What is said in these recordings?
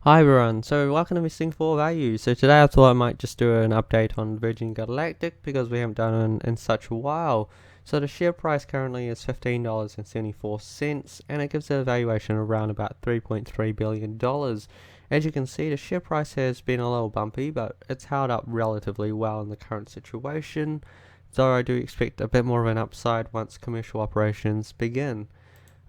Hi everyone, so welcome to Missing 4 Value. So today I thought I might just do an update on Virgin Galactic because we haven't done it in such a while. So the share price currently is $15.74 and it gives a valuation around about $3.3 billion. As you can see, the share price has been a little bumpy, but it's held up relatively well in the current situation, though I do expect a bit more of an upside once commercial operations begin.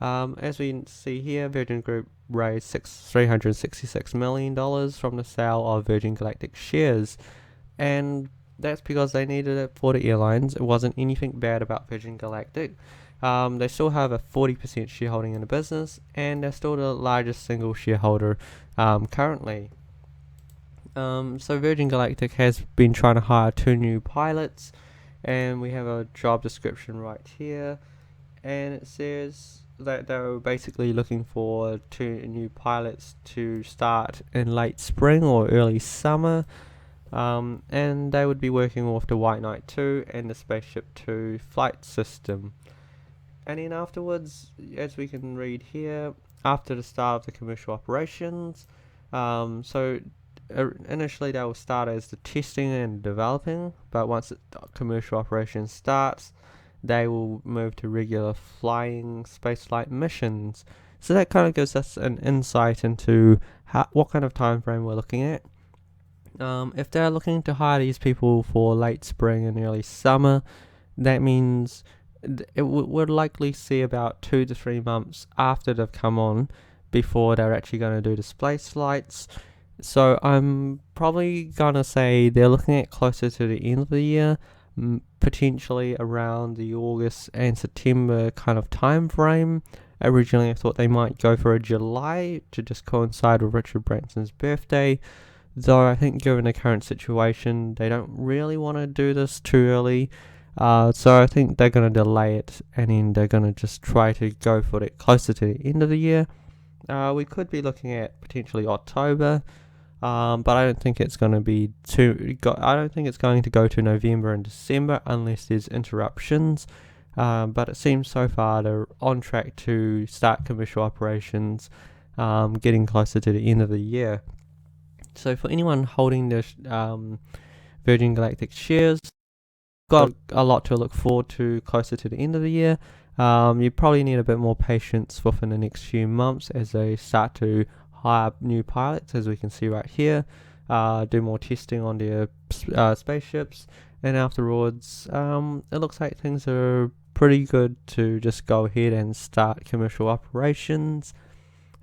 As we see here, Virgin Group raised $366 million from the sale of Virgin Galactic shares, and that's because they needed it for the airlines. It wasn't anything bad about Virgin Galactic. They still have a 40% shareholding in the business, and they're still the largest single shareholder currently. So Virgin Galactic has been trying to hire 2 new pilots, and we have a job description right here, and it says that they were basically looking for 2 new pilots to start in late spring or early summer, and they would be working off the White Knight 2 and the Spaceship 2 flight system. And then afterwards, as we can read here, after the start of the commercial operations, initially they will start as the testing and developing, but once the commercial operation starts, they will move to regular flying spaceflight missions. So that kind of gives us an insight into what kind of time frame we're looking at. If they're looking to hire these people for late spring and early summer, that means we'll likely see about 2 to 3 months after they've come on before they're actually going to do the space flights. So I'm probably going to say they're looking at closer to the end of the year, potentially around the August and September kind of time frame. Originally I thought they might go for a July to just coincide with Richard Branson's birthday, though I think given the current situation they don't really want to do this too early, so I think they're going to delay it, and then they're going to just try to go for it closer to the end of the year. We could be looking at potentially October, but I don't think it's going to be I don't think it's going to go to November and December unless there's interruptions. But it seems so far they're on track to start commercial operations, getting closer to the end of the year. So for anyone holding the Virgin Galactic shares, got a lot to look forward to closer to the end of the year. You probably need a bit more patience within the next few months as they start to hire new pilots, as we can see right here, do more testing on their spaceships, and afterwards it looks like things are pretty good to just go ahead and start commercial operations,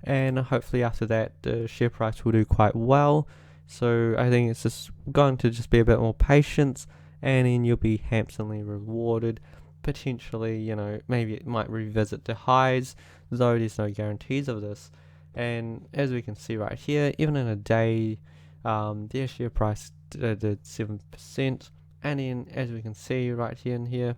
and hopefully after that the share price will do quite well. So I think it's just going to just be a bit more patience, and then you'll be handsomely rewarded. Potentially, maybe it might revisit the highs, though there's no guarantees of this. And as we can see right here, even in a day, their share price did 7%, and then as we can see right here and here,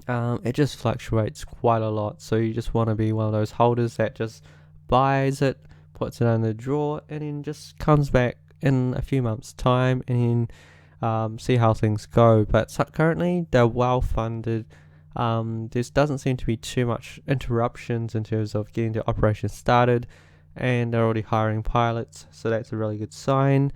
it just fluctuates quite a lot. So you just want to be one of those holders that just buys it, puts it in the drawer, and then just comes back in a few months time and then see how things go. But currently they're well funded. There doesn't seem to be too much interruptions in terms of getting the operation started, and they're already hiring pilots, so that's a really good sign.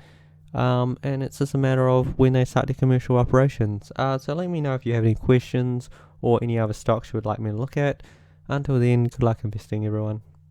And it's just a matter of when they start the commercial operations. So let me know if you have any questions or any other stocks you would like me to look at. Until then, good luck investing, everyone.